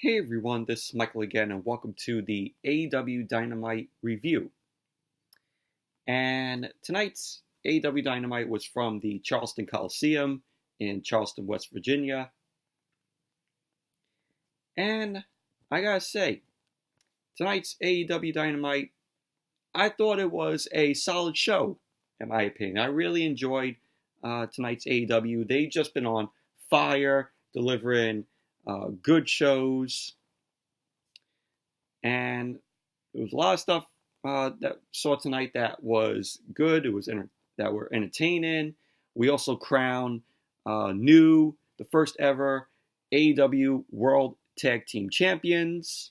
Hey everyone, this is Michael again, and welcome to the AEW Dynamite review. And tonight's AEW Dynamite was from the Charleston Coliseum in Charleston, West Virginia. And I gotta say, tonight's AEW Dynamite, I thought it was a solid show, in my opinion. I really enjoyed tonight's AEW. They've just been on fire, delivering good shows, and there was a lot of stuff that saw tonight that was good. It was that were entertaining. We also crowned the first ever AEW World Tag Team Champions.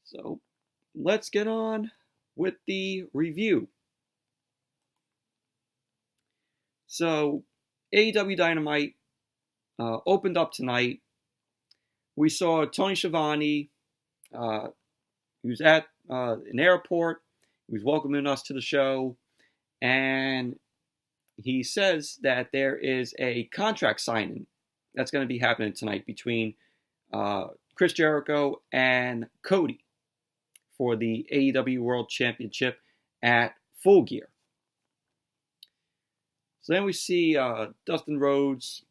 So let's get on with the review. So AEW Dynamite opened up tonight. We saw Tony Schiavone. He was at an airport. He was welcoming us to the show. And he says that there is a contract signing that's going to be happening tonight between Chris Jericho and Cody for the AEW World Championship at Full Gear. So then we see Dustin Rhodes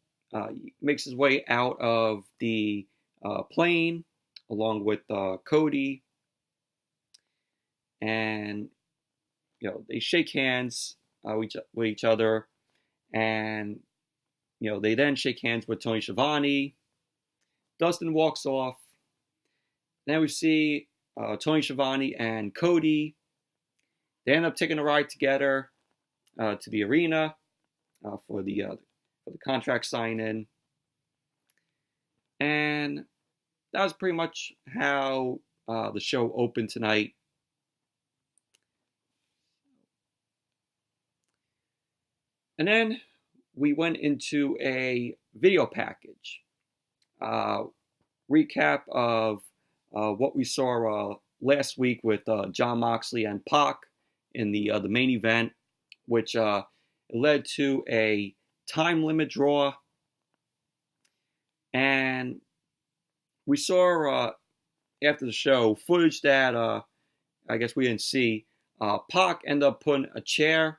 makes his way out of the plane along with Cody, and they shake hands with each other, and they then shake hands with Tony Schiavone. Dustin walks off. Then we see Tony Schiavone and Cody. They end up taking a ride together to the arena for the contract sign-in. And that was pretty much how the show opened tonight. And then we went into a video package. Recap of what we saw last week with Jon Moxley and Pac in the main event, which led to a time limit draw. And we saw after the show footage that I guess we didn't see. Pac ended up putting a chair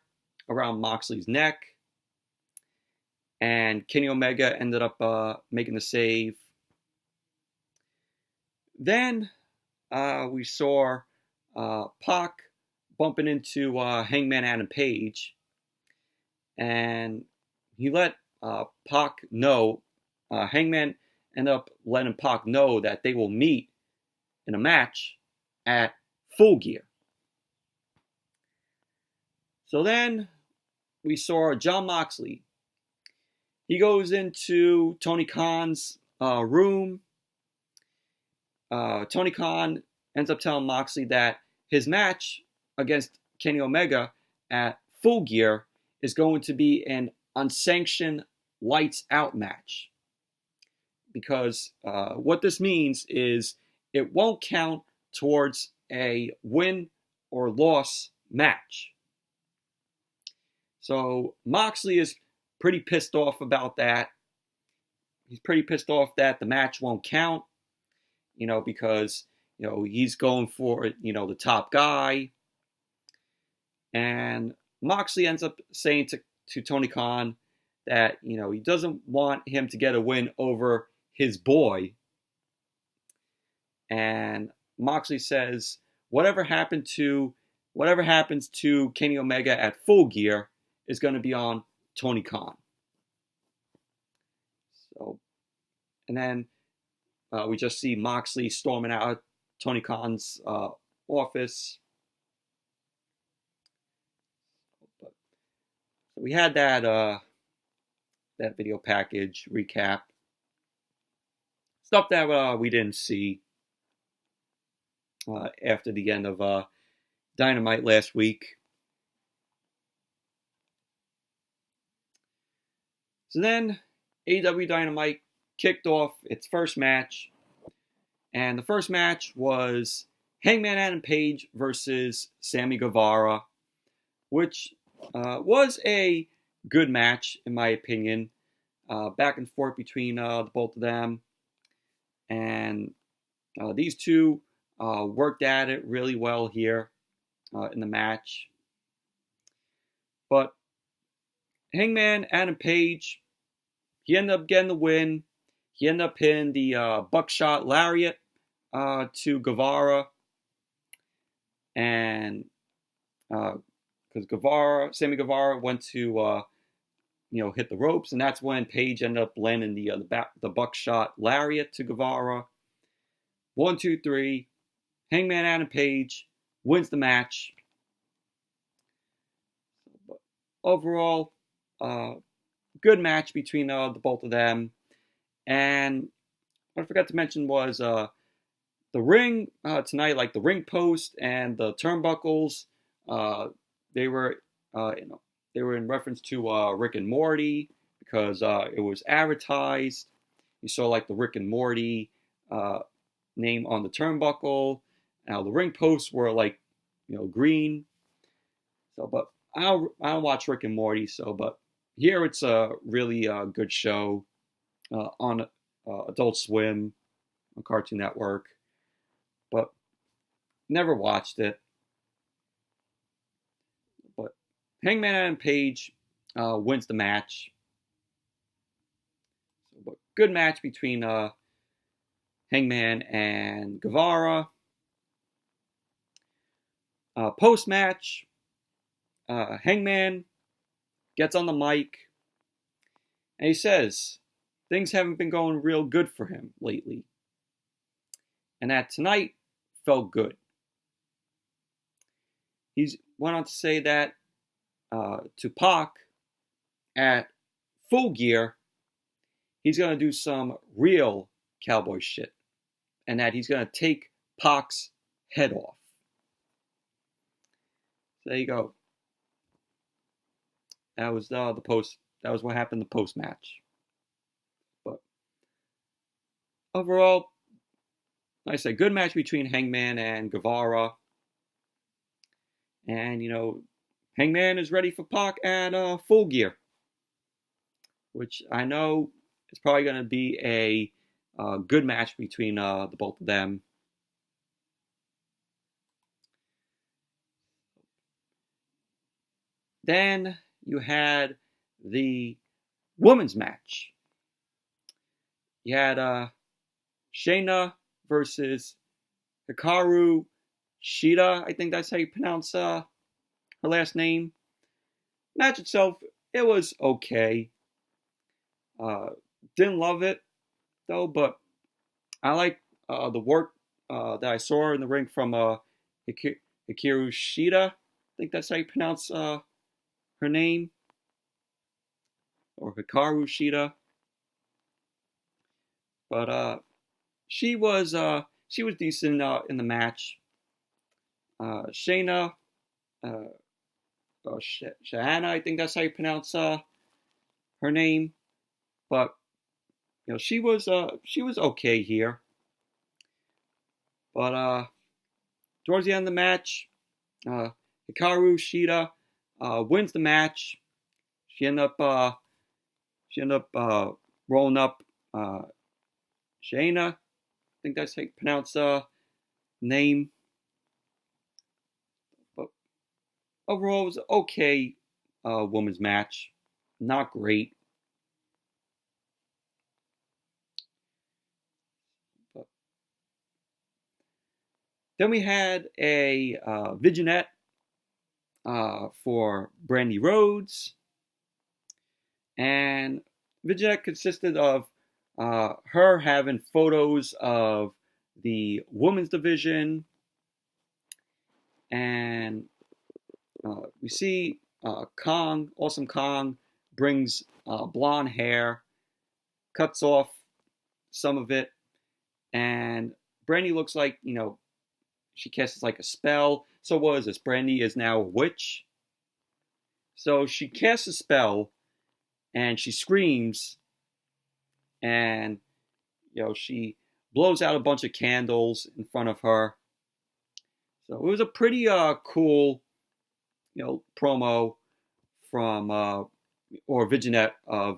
around Moxley's neck, and Kenny Omega ended up making the save. Then we saw Pac bumping into Hangman and Paige, and he let Pac know. Hangman ended up letting Pac know that they will meet in a match at Full Gear. So then we saw Jon Moxley. He goes into Tony Khan's room. Tony Khan ends up telling Moxley that his match against Kenny Omega at Full Gear is going to be an unsanctioned lights out match. Because what this means is it won't count towards a win or loss match. So Moxley is pretty pissed off about that. He's pretty pissed off that the match won't count, because, he's going for, the top guy. And Moxley ends up saying to Tony Khan that, he doesn't want him to get a win over his boy. And Moxley says, whatever happens to Kenny Omega at Full Gear is going to be on Tony Khan. So, and then we just see Moxley storming out of Tony Khan's office. So we had that video package recap. Stuff that we didn't see after the end of Dynamite last week. So then AEW Dynamite kicked off its first match. And the first match was Hangman Adam Page versus Sammy Guevara, which was a good match, in my opinion. Back and forth between the both of them. And these two worked at it really well here in the match. But Hangman, Adam Page, he ended up getting the win. He ended up hitting the buckshot lariat to Guevara. And because Sammy Guevara went to hit the ropes, and that's when Paige ended up landing the buckshot lariat to Guevara. 1, 2, 3. Hangman Adam Page wins the match. But overall, good match between the both of them. And what I forgot to mention was the ring tonight, like the ring post and the turnbuckles, they were in reference to Rick and Morty, because it was advertised. You saw like the Rick and Morty name on the turnbuckle. Now the ring posts were like green. So, but I don't watch Rick and Morty, but here it's a really good show on Adult Swim on Cartoon Network, but never watched it. But Hangman Adam Page wins the match. But good match between Hangman and Guevara. Post match, Hangman gets on the mic and he says things haven't been going real good for him lately, and that tonight felt good. He went on to say that to Pac at Full Gear, he's going to do some real cowboy shit, and that he's going to take Pac's head off. So there you go. That was the post. That was what happened in the post match. But overall, like I said, good match between Hangman and Guevara. And Hangman is ready for Pac at Full Gear, which I know is probably going to be a good match between the both of them. Then you had the women's match. You had Shayna versus Hikaru Sheeta. I think that's how you pronounce her last name. Match itself, it was okay. Didn't love it though, but I like the work that I saw in the ring from Hikaru Shida. I think that's how you pronounce her name, or Hikaru Shida. But she was decent in the match. Shayna, Shanna, I think that's how you pronounce her name. But she was okay here. But towards the end of the match, Hikaru Shida wins the match. She ended up rolling up Shayna. I think that's how you pronounce her name. But overall, it was an okay women's match. Not great. But then we had a Visionette for Brandy Rhodes. And Visionette consisted of her having photos of the women's division. And we see Awesome Kong brings blonde hair, cuts off some of it, and Brandy looks like, she casts like a spell. So what is this? Brandy is now a witch. So she casts a spell, and she screams, and she blows out a bunch of candles in front of her. So it was a pretty cool, promo from or Visionette of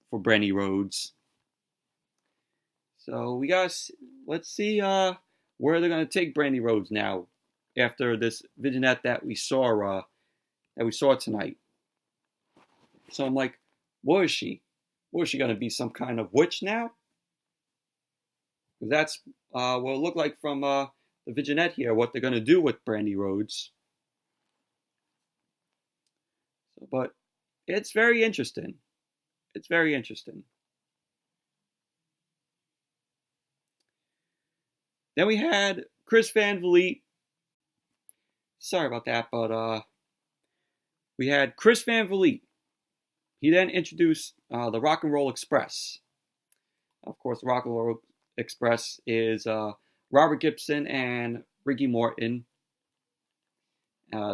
for Brandy Rhodes. So let's see where they're gonna take Brandy Rhodes now after this vignette that we saw tonight. So I'm like, what is she? What is she gonna be? Some kind of witch now? That's what it looked like from the vignette here. What they're gonna do with Brandy Rhodes. But it's very interesting. It's very interesting. Then we had Chris Van Vliet. Sorry about that, but we had Chris Van Vliet. He then introduced the Rock and Roll Express. Of course, the Rock and Roll Express is Robert Gibson and Ricky Morton.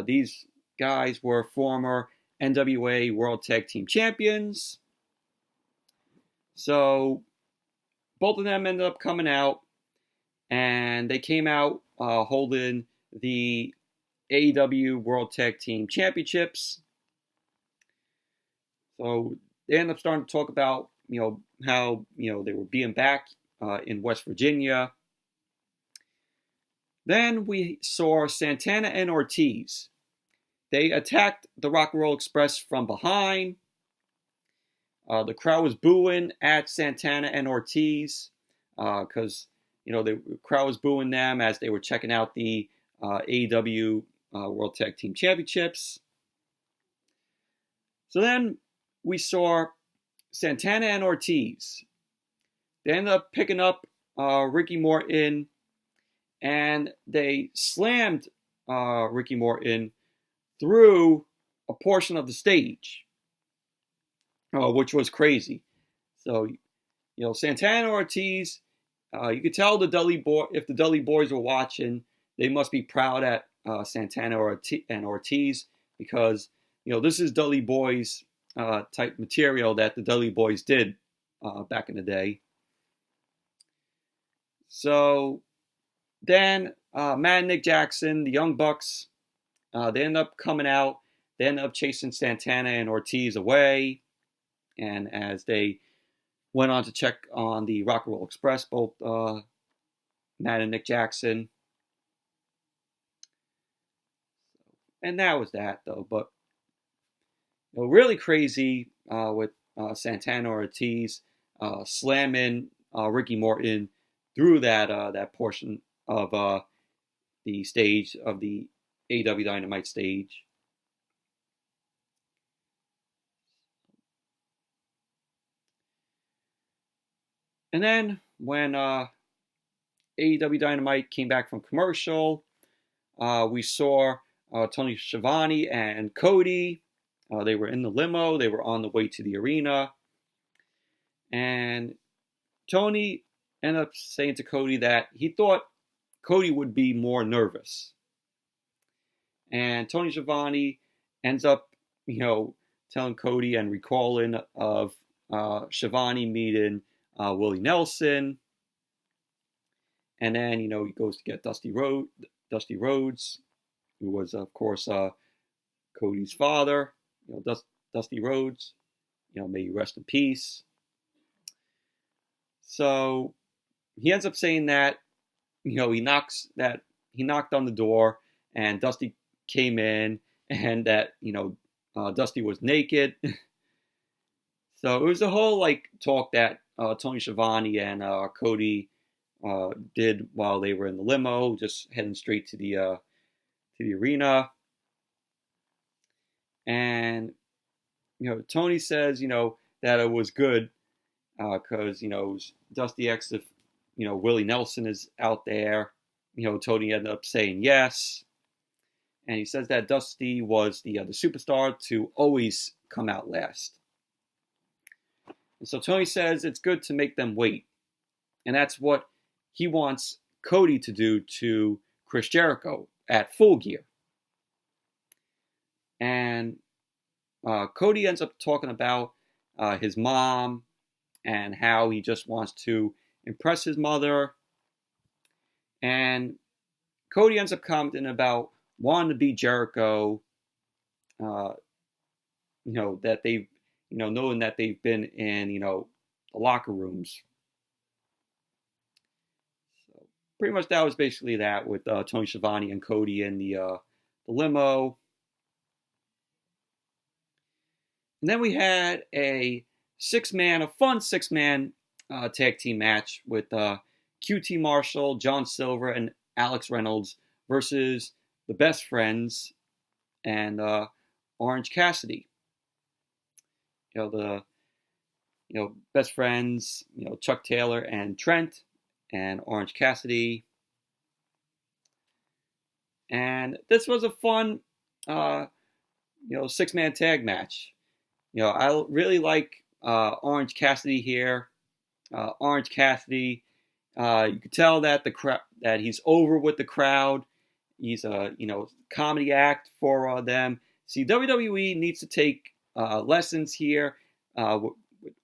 These guys were former NWA World Tag Team Champions. So both of them ended up coming out, and they came out holding the AEW World Tag Team Championships. So they ended up starting to talk about, how, they were being back in West Virginia. Then we saw Santana and Ortiz. They attacked the Rock and Roll Express from behind. The crowd was booing at Santana and Ortiz because, the crowd was booing them as they were checking out the AEW World Tag Team Championships. So then we saw Santana and Ortiz. They ended up picking up Ricky Morton, and they slammed Ricky Morton through a portion of the stage, which was crazy. So, Santana and Ortiz, you could tell if the Dudley Boys were watching, they must be proud at Santana and Ortiz because, this is Dudley Boys type material that the Dudley Boys did back in the day. So then Matt and Nick Jackson, the Young Bucks, they end up coming out. They end up chasing Santana and Ortiz away. And as they went on to check on the Rock and Roll Express, both Matt and Nick Jackson. And that was that, though. But really crazy with Santana Ortiz slamming Ricky Morton through that portion of the stage of the AEW Dynamite stage. And then when AEW Dynamite came back from commercial, we saw Tony Schiavone and Cody. They were in the limo. They were on the way to the arena. And Tony ended up saying to Cody that he thought Cody would be more nervous. And Tony Schiavone ends up, telling Cody and recalling of Schiavone meeting Willie Nelson. And then, he goes to get Dusty Rhodes, who was, of course, Cody's father. Dusty Rhodes, may you rest in peace. So he ends up saying that, he knocked on the door and Dusty came in and that, Dusty was naked. So it was a whole talk that Tony Schiavone and Cody did while they were in the limo, just heading straight to the arena. And Tony says that it was good because Dusty X, if Willie Nelson is out there, Tony ended up saying yes. And he says that Dusty was the superstar to always come out last. And so Tony says it's good to make them wait. And that's what he wants Cody to do to Chris Jericho at Full Gear. And Cody ends up talking about his mom and how he just wants to impress his mother. And Cody ends up commenting about wanting to beat Jericho, that they've, knowing that they've been in, the locker rooms. pretty much that was basically that with Tony Schiavone and Cody in the limo. And then we had a fun six-man tag team match with QT Marshall, John Silver, and Alex Reynolds versus the Best Friends and Orange Cassidy. The Best Friends, Chuck Taylor and Trent, and Orange Cassidy. And this was a fun, six-man tag match. I really like Orange Cassidy here. Orange Cassidy, you could tell that that he's over with the crowd. He's a comedy act for them. See, WWE needs to take lessons here with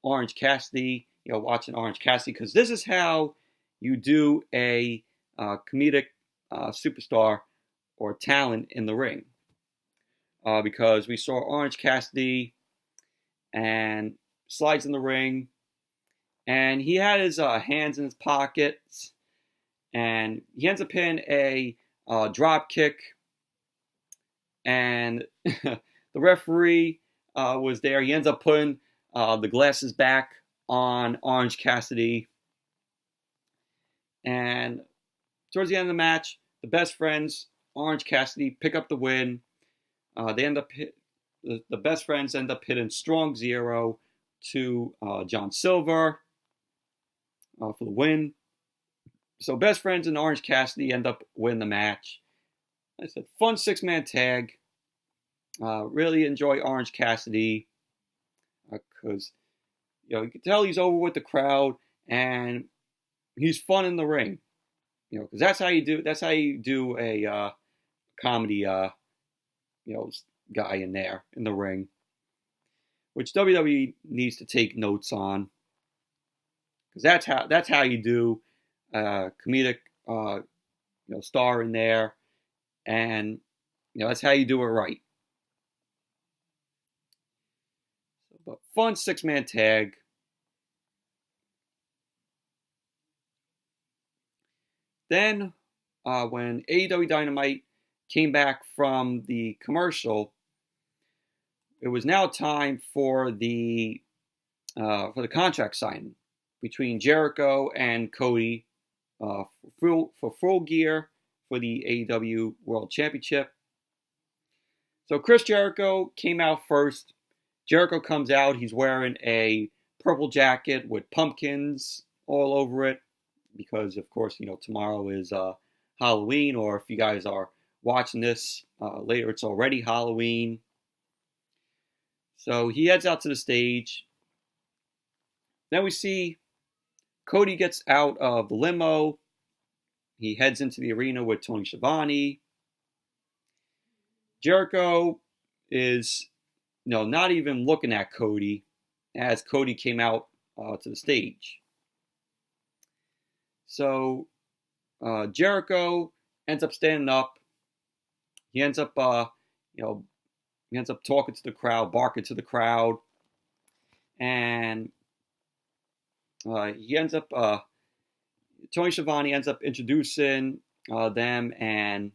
Orange Cassidy. Watching Orange Cassidy, because this is how you do a comedic superstar or talent in the ring. Because we saw Orange Cassidy and slides in the ring, and he had his hands in his pockets, and he ends up hitting a drop kick, and the referee was there. He ends up putting the glasses back on Orange Cassidy, and towards the end of the match, the Best Friends, Orange Cassidy, pick up the win. They end up the Best Friends end up hitting Strong Zero to John Silver for the win. So Best Friends and Orange Cassidy end up winning the match. Like I said, fun six-man tag. Really enjoy Orange Cassidy because you can tell he's over with the crowd and he's fun in the ring. Because that's how you do a comedy guy in there in the ring, which WWE needs to take notes on, because that's how you do comedic star in there, and that's how you do it right. But fun six-man tag. Then when AEW Dynamite came back from the commercial, it was now time for the contract signing between Jericho and Cody for full gear for the AEW World Championship. So Chris Jericho came out first. Jericho comes out. He's wearing a purple jacket with pumpkins all over it because, of course, tomorrow is Halloween, or if you guys are watching this later, it's already Halloween. So he heads out to the stage. Then we see Cody gets out of the limo. He heads into the arena with Tony Schiavone. Jericho is not even looking at Cody as Cody came out to the stage. So Jericho ends up standing up. He ends up talking to the crowd, barking to the crowd, and he ends up Tony Schiavone ends up introducing them and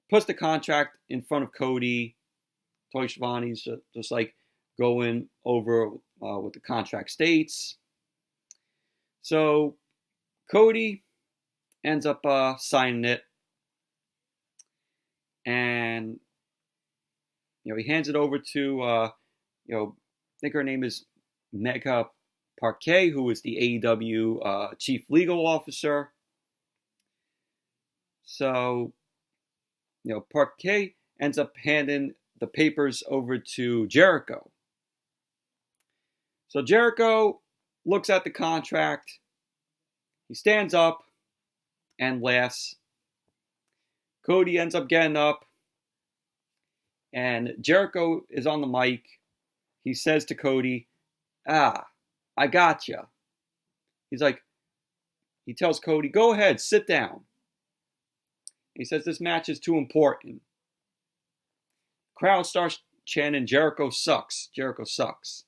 puts the contract in front of Cody. Tony Schiavone's just like going over what the contract states. So Cody ends up signing it, and he hands it over to I think her name is Mega Parquet, who is the AEW chief legal officer. So Parquet ends up handing the papers over to Jericho. So Jericho looks at the contract. He stands up and laughs. Cody ends up getting up, and Jericho is on the mic. He says to Cody, I gotcha. He tells Cody, go ahead, sit down. He says this match is too important. Crowd starts chanting, Jericho sucks, Jericho sucks.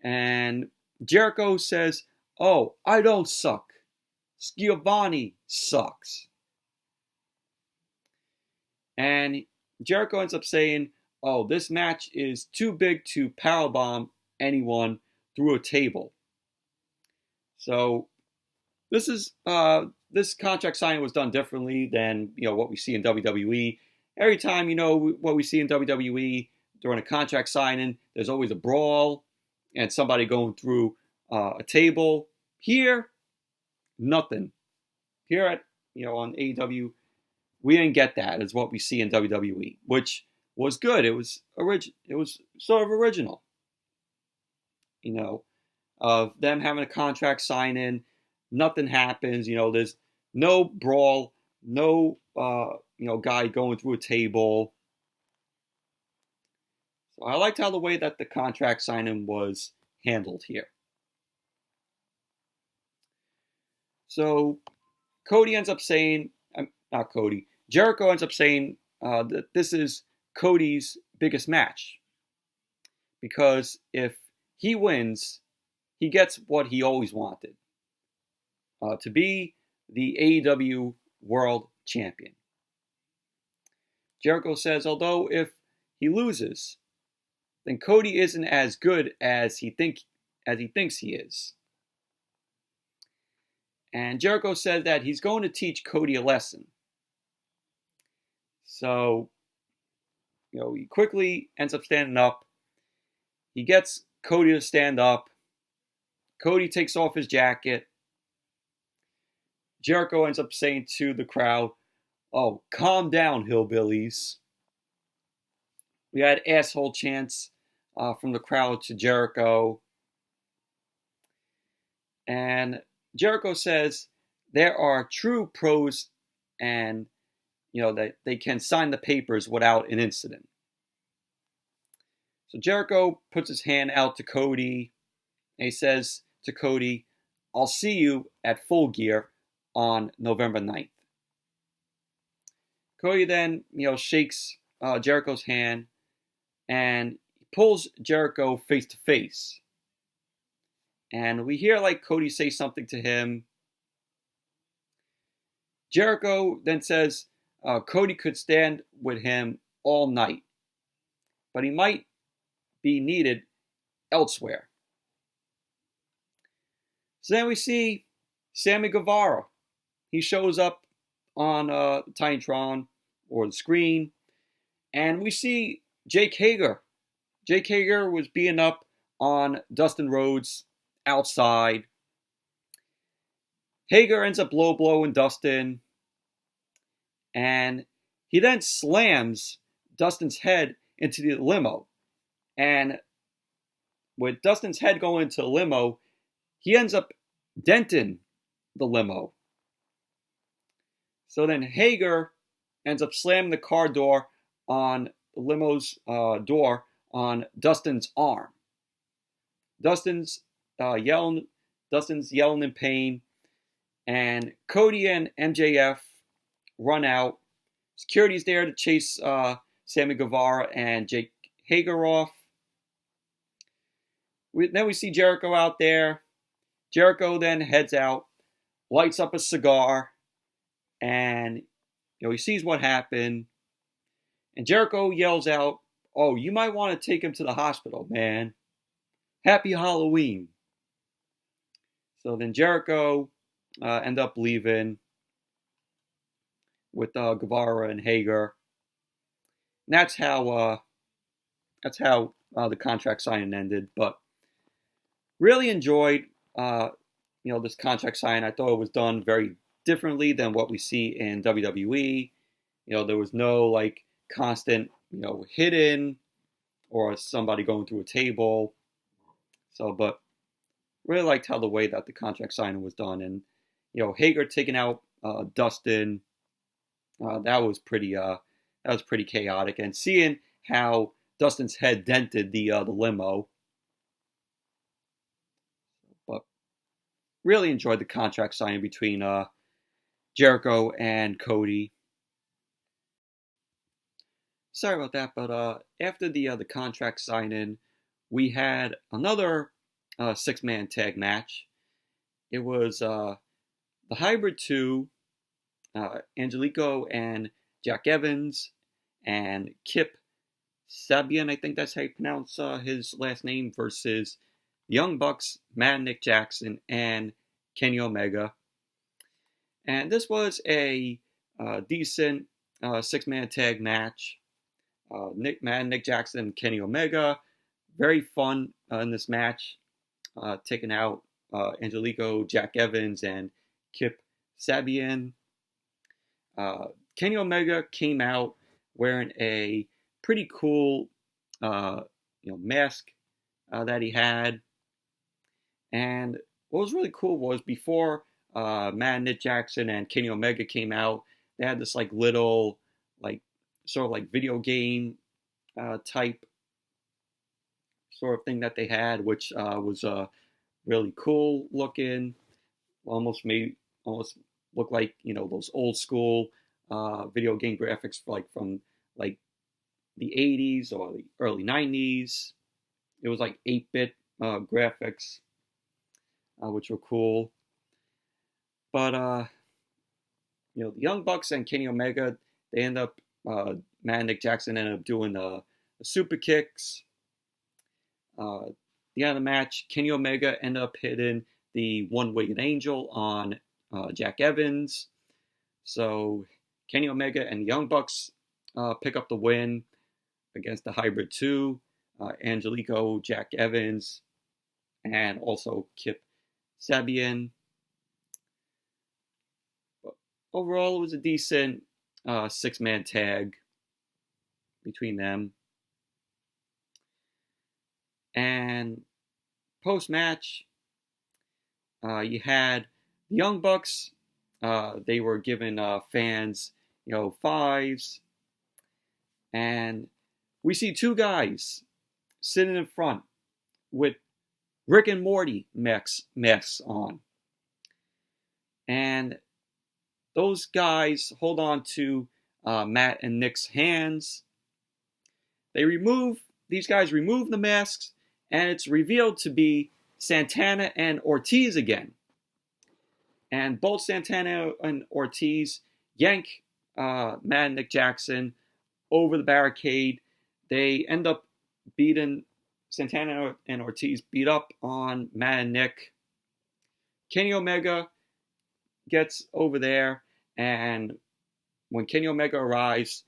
And Jericho says, oh, I don't suck. Shivani sucks. And Jericho ends up saying, oh, this match is too big to powerbomb anyone through a table. So this contract signing was done differently than what we see in WWE. Every time what we see in WWE during a contract signing, there's always a brawl and somebody going through a table. Here, nothing. Here at on AEW, we didn't get that as what we see in WWE, which was good. It was It was sort of original. Of them having a contract sign in, nothing happens. There's no brawl, no guy going through a table. So I liked how the way that the contract signing was handled here. So Cody ends up saying, not Cody, Jericho ends up saying that this is Cody's biggest match. Because if he wins, he gets what he always wanted. To be the AEW World Champion. Jericho says, although if he loses, then Cody isn't as good as he thinks he is. And Jericho said that he's going to teach Cody a lesson. So, he quickly ends up standing up. He gets Cody to stand up. Cody takes off his jacket. Jericho ends up saying to the crowd, oh, calm down, hillbillies. We had asshole chants from the crowd to Jericho. And Jericho says there are true pros and, that they can sign the papers without an incident. So Jericho puts his hand out to Cody. And he says to Cody, I'll see you at Full Gear on November 9th. Cody then, shakes Jericho's hand and pulls Jericho face to face. And we hear Cody say something to him. Jericho then says Cody could stand with him all night, but he might be needed elsewhere. So then we see Sammy Guevara. He shows up on Titantron or the screen, and we see Jake Hager. Jake Hager was beating up on Dustin Rhodes outside. Hager ends up low blowing Dustin, and he then slams Dustin's head into the limo. And with Dustin's head going into the limo, he ends up denting the limo. So then Hager ends up slamming the car door on the limo's door on Dustin's arm. Dustin's yelling in pain, and Cody and MJF run out. Security's there to chase Sammy Guevara and Jake Hager off. Then we see Jericho out there. Jericho then heads out, lights up a cigar, and he sees what happened. And Jericho yells out, oh, you might want to take him to the hospital, man. Happy Halloween. So then Jericho end up leaving with Guevara and Hager. And that's how the contract signing ended. But really enjoyed this contract signing. I thought it was done very differently than what we see in WWE. There was no constant hidden or somebody going through a table. So, but really liked how the way that the contract signing was done, and Hager taking out Dustin. That was pretty chaotic, and seeing how Dustin's head dented the limo. But really enjoyed the contract signing between Jericho and Cody. Sorry about that, but after the contract signing, we had another 6-man tag match. It was the Hybrid 2, Angelico and Jack Evans, and Kip Sabian, I think that's how you pronounce his last name, versus Young Bucks, Matt Nick Jackson, and Kenny Omega. And this was a decent six-man tag match. Matt Nick Jackson and Kenny Omega, very fun in this match, taking out Angelico, Jack Evans, and Kip Sabian. Kenny Omega came out wearing a pretty cool, mask that he had. And what was really cool was before Matt Nick Jackson and Kenny Omega came out, they had this little sort of video game type sort of thing that they had, which was really cool looking. Almost look like those old school video game graphics from the 80s or the early 90s. It was 8-bit graphics, which were cool. But the Young Bucks and Kenny Omega, they end up Matt and Nick Jackson ended up doing the super kicks. The end of the match, Kenny Omega ended up hitting the one-winged angel on Jack Evans. So Kenny Omega and the Young Bucks pick up the win against the Hybrid 2, Angelico, Jack Evans, and also Kip Sabian. But overall, it was a decent six-man tag between them. And post-match, you had the Young Bucks. They were giving fans, fives. And we see two guys sitting in front with Rick and Morty masks on. And those guys hold on to Matt and Nick's hands. These guys remove the masks, and it's revealed to be Santana and Ortiz again. And both Santana and Ortiz yank Matt and Nick Jackson over the barricade. They end up beating Santana and Ortiz beat up on Matt and Nick. Kenny Omega gets over there, and when Kenny Omega arrives,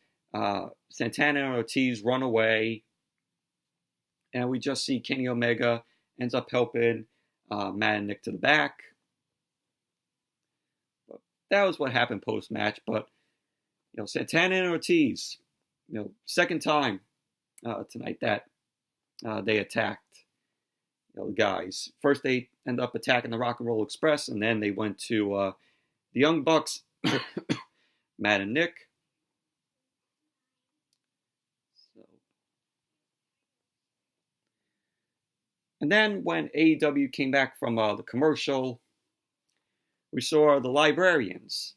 Santana and Ortiz run away, and we just see Kenny Omega ends up helping Matt and Nick to the back. But that was what happened post-match. But Santana and Ortiz, second time tonight that they attacked the guys. First they end up attacking the Rock and Roll Express, and then they went to the Young Bucks, Matt and Nick. And then when AEW came back from the commercial, we saw the Librarians,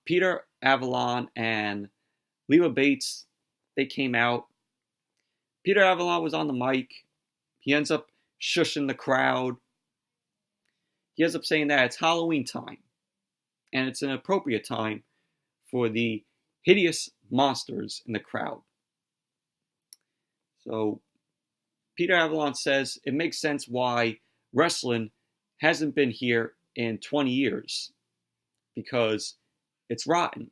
Peter Avalon and Leva Bates. They came out. Peter Avalon was on the mic. He ends up shushing the crowd. He ends up saying that it's Halloween time, and it's an appropriate time for the hideous monsters in the crowd. So Peter Avalon says it makes sense why wrestling hasn't been here in 20 years, because it's rotten.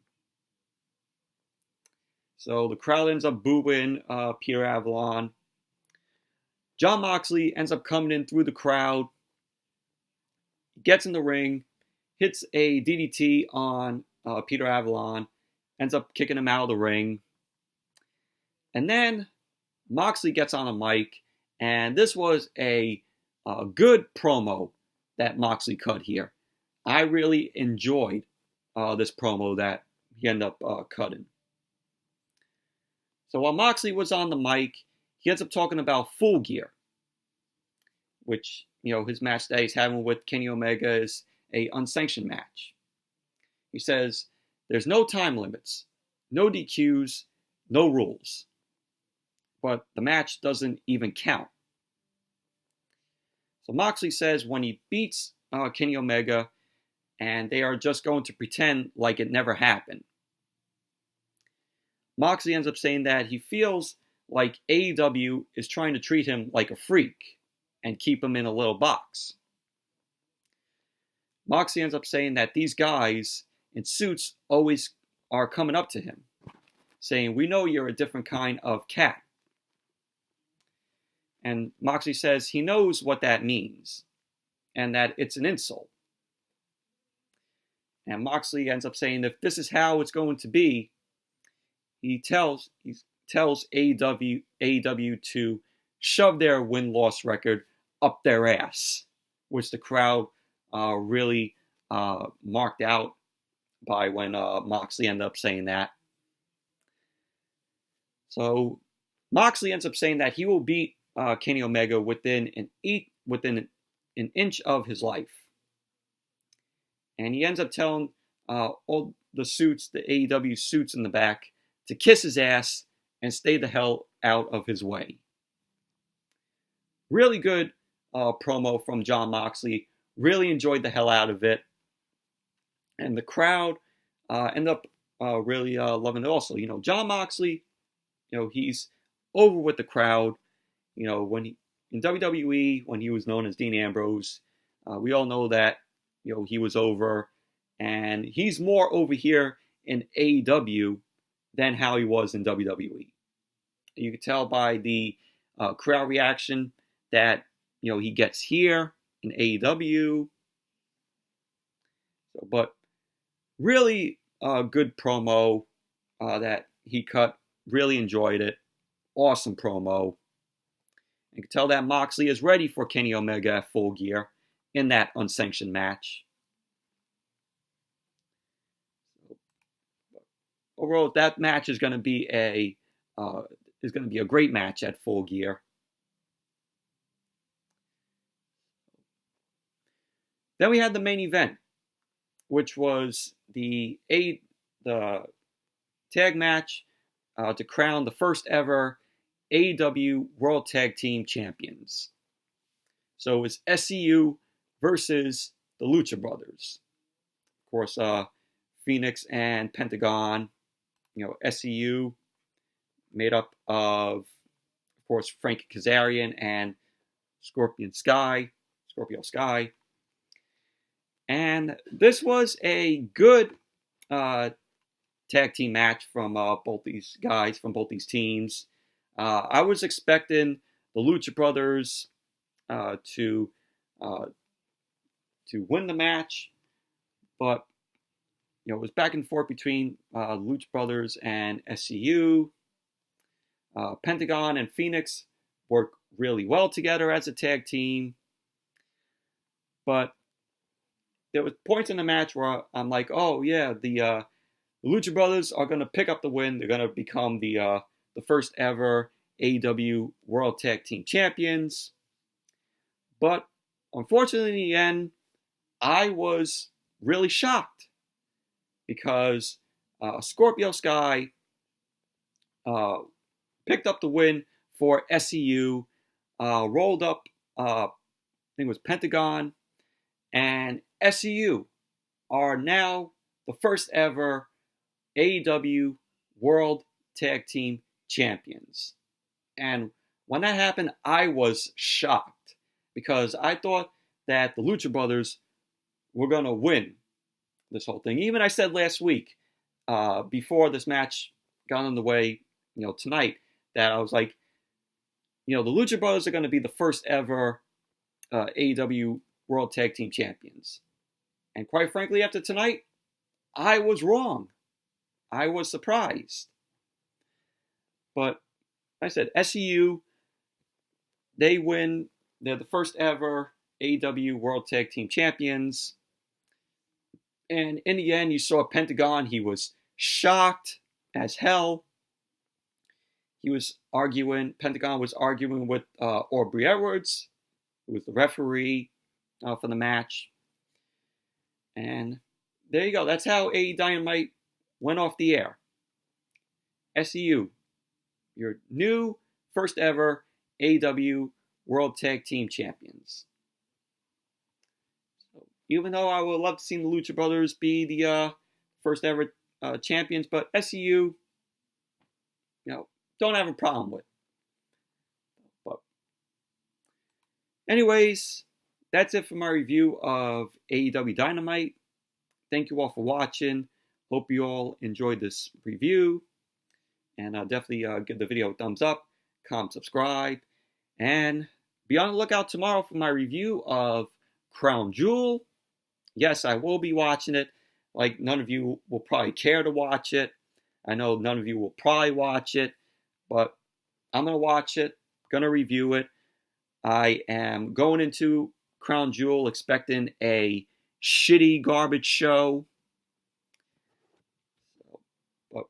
So the crowd ends up booing Peter Avalon. Jon Moxley ends up coming in through the crowd, gets in the ring, hits a DDT on Peter Avalon, ends up kicking him out of the ring. And then Moxley gets on a mic, and this was a good promo that Moxley cut here. I really enjoyed this promo that he ended up cutting. So while Moxley was on the mic, he ends up talking about Full Gear, which, his match that he's having with Kenny Omega is a unsanctioned match. He says, there's no time limits, no DQs, no rules. But the match doesn't even count. So Moxley says when he beats Kenny Omega, and they are just going to pretend like it never happened. Moxley ends up saying that he feels like AEW is trying to treat him like a freak and keep him in a little box. Moxley ends up saying that these guys in suits always are coming up to him, saying, "We know you're a different kind of cat." And Moxley says he knows what that means, and that it's an insult. And Moxley ends up saying if this is how it's going to be, he tells AEW to shove their win-loss record up their ass, which the crowd really marked out by when Moxley ended up saying that. So Moxley ends up saying that he will beat Kenny Omega within an inch of his life. And he ends up telling all the suits, the AEW suits in the back, to kiss his ass and stay the hell out of his way. Really good promo from Jon Moxley. Really enjoyed the hell out of it. And the crowd ended up really loving it also. You know, Jon Moxley, you know, he's over with the crowd. You know, when in WWE, when he was known as Dean Ambrose, we all know that, you know, he was over. And he's more over here in AEW than how he was in WWE. You can tell by the crowd reaction that, you know, he gets here in AEW. So, but really good promo that he cut. Really enjoyed it. Awesome promo. You can tell that Moxley is ready for Kenny Omega at Full Gear in that unsanctioned match. Overall, that match is going to be a great match at Full Gear. Then we had the main event, which was the tag match to crown the first ever AEW World Tag Team Champions. So it was SCU versus the Lucha Brothers. Of course, Phoenix and Pentagon. You know, SCU made up of course, Frankie Kazarian and Scorpio Sky. And this was a good tag team match from both these guys, from both these teams. I was expecting the Lucha Brothers to win the match, but you know, it was back and forth between Lucha Brothers and SCU. Pentagon and Phoenix work really well together as a tag team, but there was points in the match where I'm like, oh yeah, the Lucha Brothers are going to pick up the win. They're going to become the first ever AEW World Tag Team Champions. But unfortunately, in the end, I was really shocked because Scorpio Sky picked up the win for SCU, rolled up, I think it was Pentagon, and SCU are now the first ever AEW World Tag Team Champions. And when that happened, I was shocked because I thought that the Lucha Brothers were going to win this whole thing. Even I said last week, before this match got underway, you know, tonight, that I was like, you know, the Lucha Brothers are going to be the first ever AEW World Tag Team Champions. And quite frankly, after tonight, I was wrong. I was surprised. But like I said, SCU, they win. They're the first ever AEW World Tag Team Champions. And in the end, you saw Pentagon. He was shocked as hell. Pentagon was arguing with Aubrey Edwards, who was the referee for the match. And there you go. That's how AEW Dynamite went off the air. SCU, your new first ever AEW World Tag Team Champions. So even though I would love to see the Lucha Brothers be the first ever champions, but SCU, don't have a problem with. But anyways, that's it for my review of AEW Dynamite. Thank you all for watching. Hope you all enjoyed this review. And definitely give the video a thumbs up, comment, subscribe. And be on the lookout tomorrow for my review of Crown Jewel. Yes, I will be watching it. Like, none of you will probably care to watch it. I know none of you will probably watch it. But I'm going to watch it. Going to review it. I am going into Crown Jewel expecting a shitty garbage show. But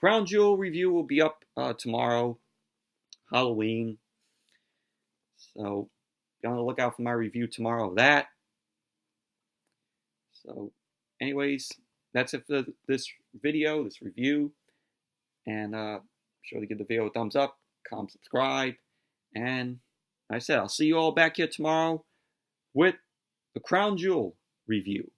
Crown Jewel review will be up tomorrow, Halloween. So be on the lookout for my review tomorrow of that. So anyways, that's it for this video, this review. And be sure to give the video a thumbs up, comment, subscribe. And like I said, I'll see you all back here tomorrow with the Crown Jewel review.